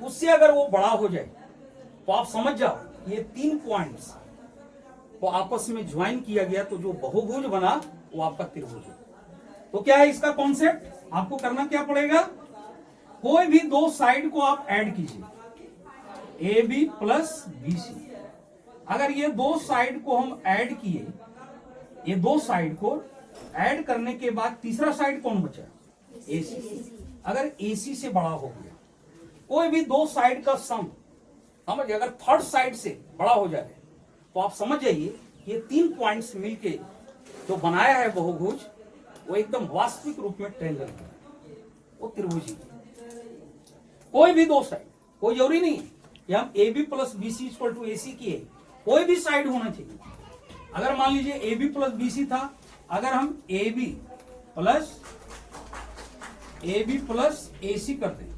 उससे अगर वो बड़ा हो जाए तो आप समझ जाओ ये तीन पॉइंट्स को आपस में ज्वाइन किया गया तो जो बहुभुज बना वो आपका त्रिभुज है। तो क्या है इसका कॉन्सेप्ट, आपको करना क्या पड़ेगा, कोई भी दो साइड को आप ऐड कीजिए, AB प्लस BC। अगर ये दो साइड को हम ऐड किए, ये दो साइड को ऐड करने के बाद तीसरा साइड कौन बचा, AC। अगर AC से बड़ा हो गया, कोई भी दो साइड का सम समझिए, अगर थर्ड साइड से बड़ा हो जाए तो आप समझ जाइए ये तीन पॉइंट्स मिलके जो बनाया है बहुभुज वो एकदम वास्तविक रूप में ट्रायंगल है, वो त्रिभुज ही। कोई भी दो साइड, कोई जरूरी नहीं कि हम AB plus BC equal to AC किए, कोई भी साइड होना चाहिए। अगर मान लीजिए AB प्लस BC था, अगर हम AB प्लस AC कर दें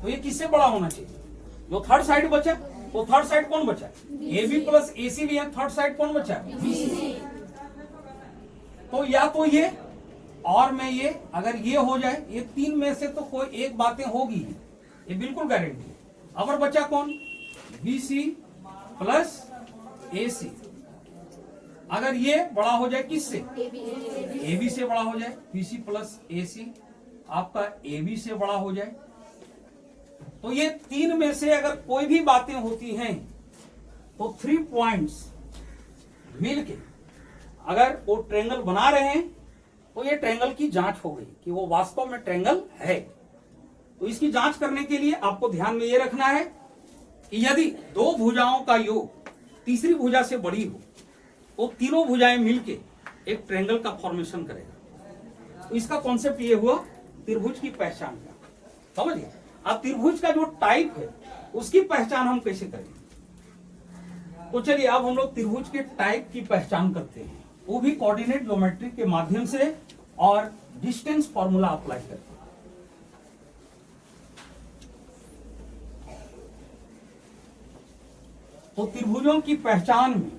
तो ये किससे बड़ा होना चाहिए, जो थर्ड साइड बचा, तो थर्ड साइड कौन बचा, AB प्लस AC भी है, थर्ड साइड कौन बचा, BC। तो या तो ये और मैं ये, अगर ये हो जाए, ये तीन में से तो कोई एक बातें होगी, ये बिल्कुल गारंटी। अब बचा कौन, BC प्लस AC। अगर ये बड़ा हो जाए किससे, AB से बड़ा हो जाए, BC प्लस AC आपका AB से बड़ा हो जाए, तो ये तीन में से अगर कोई भी बातें होती हैं तो 3 पॉइंट्स मिलके अगर वो ट्रायंगल बना रहे हैं तो ये ट्रायंगल की जांच हो गई कि वो वास्तव में ट्रायंगल है। तो इसकी जांच करने के लिए आपको ध्यान में ये रखना है कि यदि दो भुजाओं का योग तीसरी भुजा से बड़ी हो तो तीनों भुजाएं मिलके एक ट्रायंगल का फॉर्मेशन करेगा। तो इसका कॉन्सेप्ट ये हुआ त्रिभुज की पहचान का, समझिए। अब त्रिभुज का जो टाइप है उसकी पहचान हम कैसे करें, तो चलिए अब हम लोग त्रिभुज के टाइप की पहचान करते हैं, वो भी कोऑर्डिनेट ज्योमेट्री के माध्यम से और डिस्टेंस फॉर्मूला अप्लाई करते हैं। तो त्रिभुजों की पहचान में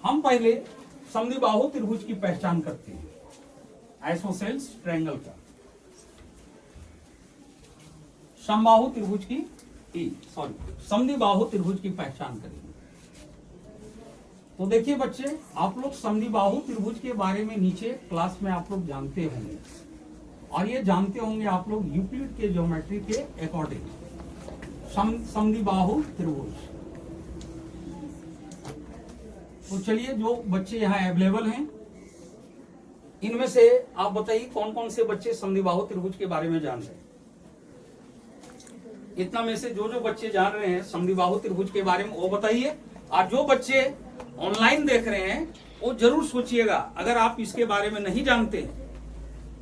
हम पहले समद्विबाहु त्रिभुज की पहचान करते हैं, आइसोसेल्स ट्रायंगल का। समबाहु त्रिभुज की समद्विबाहु त्रिभुज की पहचान करेंगे। तो देखिए बच्चे, आप लोग समद्विबाहु त्रिभुज के बारे में नीचे क्लास में आप लोग जानते होंगे, और ये जानते होंगे आप लोग यूक्लिड के ज्योमेट्री के अकॉर्डिंग समद्विबाहु त्रिभुज। तो चलिए, जो बच्चे यहाँ अवेलेबल हैं इनमें से आप बताइए कौन कौन से बच्चे समद्विबाहु त्रिभुज के बारे में जान रहे हैं। इतना में से जो बच्चे जान रहे हैं समद्विबाहु त्रिभुज के बारे में वो बताइए, और जो बच्चे ऑनलाइन देख रहे हैं वो जरूर सोचिएगा, अगर आप इसके बारे में नहीं जानते हैं,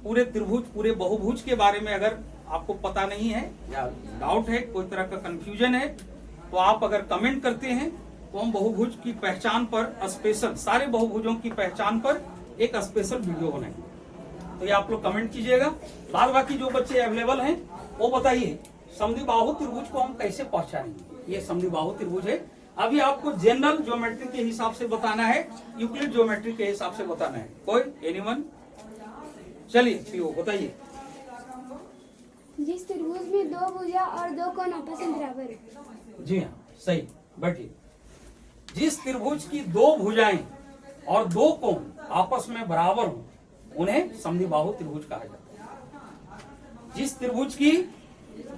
पूरे त्रिभुज पूरे बहुभुज के बारे में अगर आपको पता नहीं है या डाउट है, कोई तरह का कंफ्यूजन है, तो आप अगर कमेंट करते हैं तो हम बहुभुज की पहचान पर स्पेशल, सारे बहुभुजों की पहचान पर एक स्पेशल वीडियो बनाएंगे। तो ये आप लोग कमेंट कीजिएगा। बाद बाकी जो बच्चे अवेलेबल हैं वो बताइए समद्विबाहु त्रिभुज को हम कैसे पहचानेंगे। ये समद्विबाहु त्रिभुज है, अभी आपको जनरल ज्योमेट्री के हिसाब से बताना है, यूक्लिड ज्योमेट्री के हिसाब से बताना है। कोई एनीवन, चलिए पीओ बताइए। जिस त्रिभुज में दो भुजा और दो कोण आपस में बराबर है। जी हाँ, सही, बैठिए। जिस त्रिभुज की दो भुजाएं और दो कोण आपस में बराबर हो उन्हें समद्विबाहु त्रिभुज कहा जाता है। जिस त्रिभुज की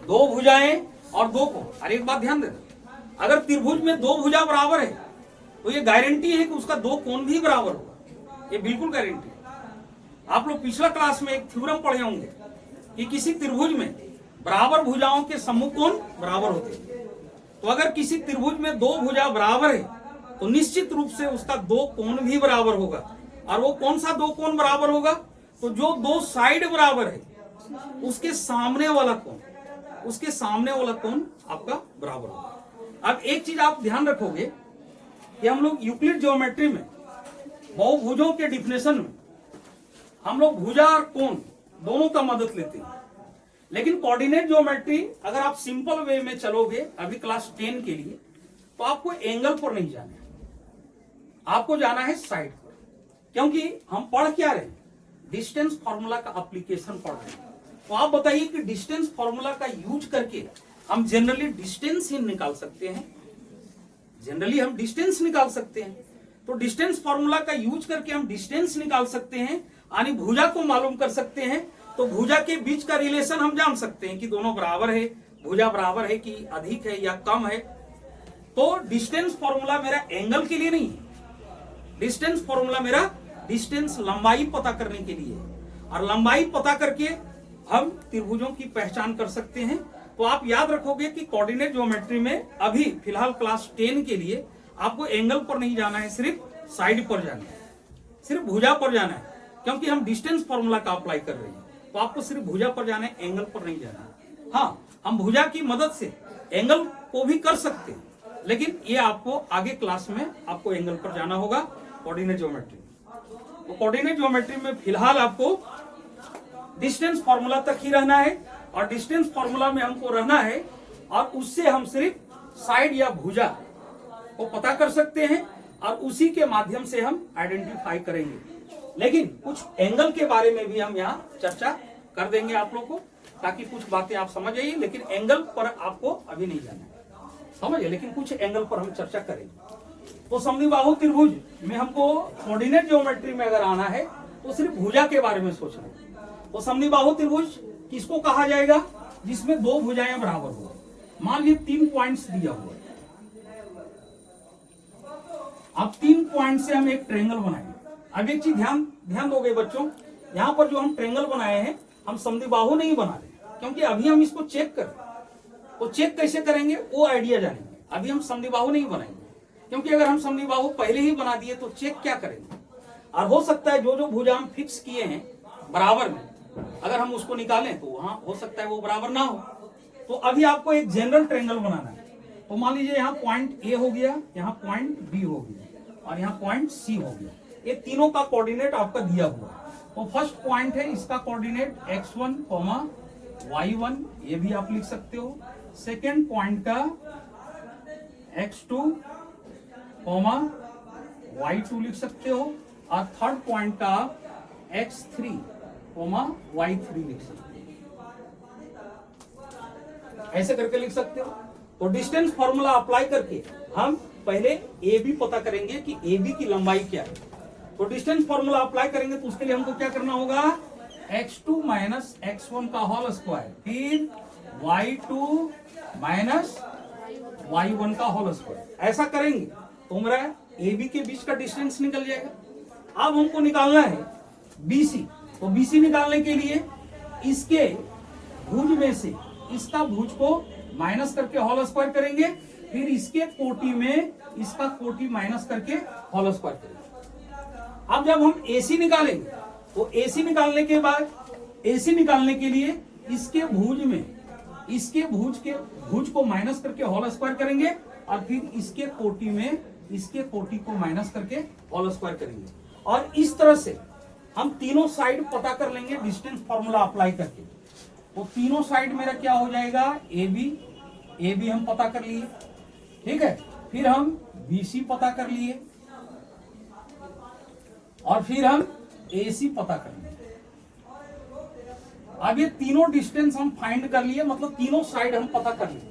दो भुजाएं और दो कोण, और एक बात ध्यान देना, अगर त्रिभुज में दो भुजा बराबर है तो ये गारंटी है कि उसका दो कोण भी बराबर होगा, ये बिल्कुल गारंटी है। आप लोग पिछला क्लास में एक थ्योरम पढ़े होंगे कि किसी त्रिभुज में बराबर भुजाओं के सम्मुख कोण बराबर होते हैं। तो अगर किसी त्रिभुज में दो भुजा बराबर है तो निश्चित रूप से उसका दो कोण भी बराबर होगा, और वो कौन सा दो कोण बराबर होगा? तो जो दो साइड बराबर है उसके सामने वाला कोण, उसके सामने वाला कोण आपका बराबर होगा। अब एक चीज आप ध्यान रखोगे कि हम लोग यूक्लिड ज्योमेट्री में बहुभुजों के डिफिनेशन में हम लोग भुजा और कोण दोनों का मदद लेते हैं, लेकिन कोऑर्डिनेट ज्योमेट्री अगर आप सिंपल वे में चलोगे अभी क्लास 10 के लिए, तो आपको एंगल पर नहीं जाना है, आपको जाना है साइड पर। क्योंकि हम पढ़ क्या रहे हैं? डिस्टेंस फॉर्मूला का एप्लीकेशन पढ़ रहे हैं। तो आप बताइए कि डिस्टेंस फॉर्मूला का यूज करके हम जनरली डिस्टेंस ही निकाल सकते हैं, जनरली हम डिस्टेंस निकाल सकते हैं। तो डिस्टेंस फॉर्मूला का यूज करके हम डिस्टेंस निकाल सकते हैं, यानी भुजा को मालूम कर सकते हैं। तो भुजा के बीच का रिलेशन हम जान सकते हैं कि दोनों बराबर है, भुजा बराबर है कि अधिक है या कम है। तो डिस्टेंस फॉर्मूला मेरा एंगल के लिए नहीं है, डिस्टेंस फॉर्मूला मेरा डिस्टेंस लंबाई पता करने के लिए है, और लंबाई पता करके हम त्रिभुजों की पहचान कर सकते हैं। तो आप याद रखोगे कि कोऑर्डिनेट ज्योमेट्री में अभी फिलहाल क्लास 10 के लिए आपको एंगल पर नहीं जाना है, सिर्फ साइड पर जाना है, सिर्फ भुजा पर जाना है, क्योंकि हम डिस्टेंस फॉर्मूला का अप्लाई कर रहे हैं। तो आपको सिर्फ भुजा पर जाना है, एंगल पर नहीं जाना है। हाँ, हम भुजा की मदद से एंगल को भी कर सकते हैं, लेकिन ये आपको आगे क्लास में आपको एंगल पर जाना होगा कोऑर्डिनेट ज्योमेट्री। तो कोऑर्डिनेट ज्योमेट्री में फिलहाल आपको डिस्टेंस फॉर्मूला तक ही रहना है, और डिस्टेंस फॉर्मूला में हमको रहना है, और उससे हम सिर्फ साइड या भुजा को पता कर सकते हैं, और उसी के माध्यम से हम आइडेंटिफाई करेंगे। लेकिन कुछ एंगल के बारे में भी हम यहाँ चर्चा कर देंगे आप लोग को, ताकि कुछ बातें आप समझ आइए। लेकिन एंगल पर आपको अभी नहीं जाना है, समझिए, लेकिन कुछ एंगल पर हम चर्चा करेंगे। तो समद्विबाहु त्रिभुज में हमको कोऑर्डिनेट ज्योमेट्री में अगर आना है तो सिर्फ भुजा के बारे में सोचना है। तो समद्विबाहु त्रिभुज किसको कहा जाएगा? जिसमें दो भुजाएं बराबर हो। मान लीजिए 3 पॉइंट्स दिया हुआ है, अब 3 पॉइंट से हम एक ट्रायंगल बनाएंगे। अब एक चीज ध्यान दोगे बच्चों, यहाँ पर जो हम ट्रायंगल बनाए हैं हम समद्विबाहु नहीं बना रहे, क्योंकि अभी हम इसको चेक कर रहे हैं। तो चेक कैसे करेंगे वो आइडिया जानेंगे। अभी हम समद्विबाहु नहीं बनाएंगे, क्योंकि अगर हम समद्विबाहु पहले ही बना दिए तो चेक क्या करेंगे। और हो सकता है जो भुजा हम फिक्स किए हैं बराबर में, अगर हम उसको निकालें तो वहां हो सकता है वो बराबर ना हो। तो अभी आपको एक जनरल ट्रायंगल बनाना है। तो मान लीजिए यहाँ पॉइंट ए हो गया, यहाँ पॉइंट बी हो गया, और यहाँ पॉइंट सी हो गया। ये तीनों का कोऑर्डिनेट आपका दिया हुआ है। तो फर्स्ट पॉइंट है, इसका कोऑर्डिनेट x1, y1, ये भी आप लिख सकते हो। सेकेंड पॉइंट का x2, y2 लिख सकते हो, और थर्ड पॉइंट का x3, y3 लिख सकते हो। ऐसे करके लिख सकते हो। तो डिस्टेंस फॉर्मूला अप्लाई करके हम पहले ए बी पता करेंगे कि ए बी की लंबाई क्या है। तो डिस्टेंस फॉर्मूला अप्लाई करेंगे तो उसके लिए हमको क्या करना होगा? x2 माइनस x1 का होल स्क्वायर, फिर y2 माइनस y1 का होल स्क्वायर। ऐसा करेंगे तो मेरा ए बी के बीच का डिस्टेंस निकल जाएगा। अब हमको निकालना है BC। तो BC निकालने के लिए इसके भुज में से इसका भुज को माइनस करके होल स्क्वायर करेंगे, फिर इसके कोटि में इसका कोटि माइनस करके होल स्क्वायर करेंगे। अब जब हम AC निकालेंगे तो AC निकालने के बाद AC निकालने के लिए इसके भुज में इसके भुज को माइनस करके होल स्क्वायर करेंगे, और फिर इसके कोटि में इसके कोटि को माइनस करके होल स्क्वायर करेंगे। और इस तरह से हम तीनों साइड पता कर लेंगे डिस्टेंस फॉर्मूला अप्लाई करके। तो तीनों साइड मेरा क्या हो जाएगा? ए बी हम पता कर लिए, ठीक है। फिर हम BC पता कर लिए, और फिर हम AC पता कर लिए। अब ये तीनों डिस्टेंस हम फाइंड कर लिए, मतलब तीनों साइड हम पता कर लिए।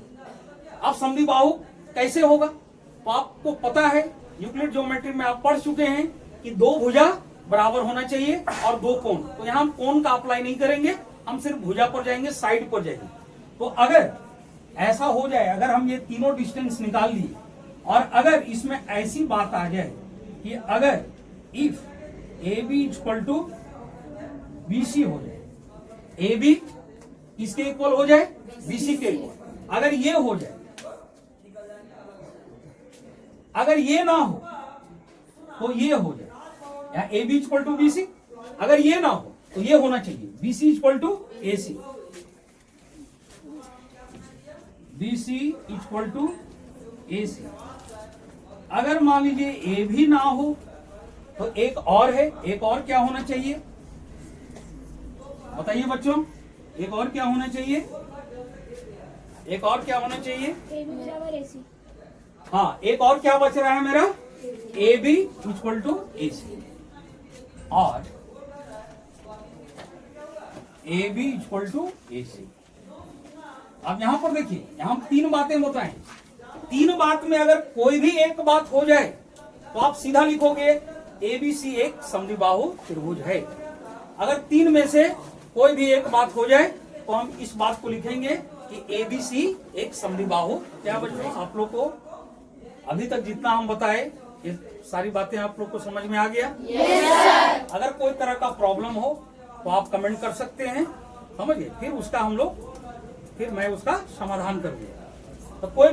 अब समद्विबाहु कैसे होगा? तो आपको पता है, यूक्लिड ज्योमेट्री में आप पढ़ चुके हैं कि दो भुजा बराबर होना चाहिए और दो कोण। तो यहाँ हम कोण का अप्लाई नहीं करेंगे, हम सिर्फ भुजा पर जाएंगे, साइड पर जाएंगे। तो अगर ऐसा हो जाए, अगर हम ये तीनों डिस्टेंस निकाल लिए, और अगर इसमें ऐसी बात आ जाए कि अगर if AB equal to BC हो जाए, AB किसके इक्वल हो जाए? BC के इक्वल। अगर ये हो जाए, अगर ये ना हो तो ये हो जाए, यहाँ A B equal to B C. अगर ये ना हो तो ये होना चाहिए B C equal to A C, B C equal to A C. अगर मान लीजिए ए भी ना हो तो एक और है, एक और क्या होना चाहिए बताइए बच्चों, एक और क्या होना चाहिए, एक और क्या होना चाहिए? ए बी बराबर ए सी। हाँ, एक और क्या बच रहा है मेरा, ए बी इक्वल टू ए सी और ए बी इक्वल टू ए सी। अब यहां पर देखिए, यहां हम तीन बातें बताएं, तीन बात में अगर कोई भी एक बात हो जाए तो आप सीधा लिखोगे एबीसी एक समद्विबाहु त्रिभुज है। अगर तीन में से कोई भी एक बात हो जाए तो हम इस बात को लिखेंगे कि एबीसी एक समद्विबाहु। क्या बच्चों, आप लोग को अभी तक जितना हम बताए ये सारी बातें आप लोग को समझ में आ गया? yes, अगर कोई तरह का प्रॉब्लम हो तो आप कमेंट कर सकते हैं, समझिए, फिर उसका हम लोग, फिर मैं उसका समाधान करूंगा। तो कोई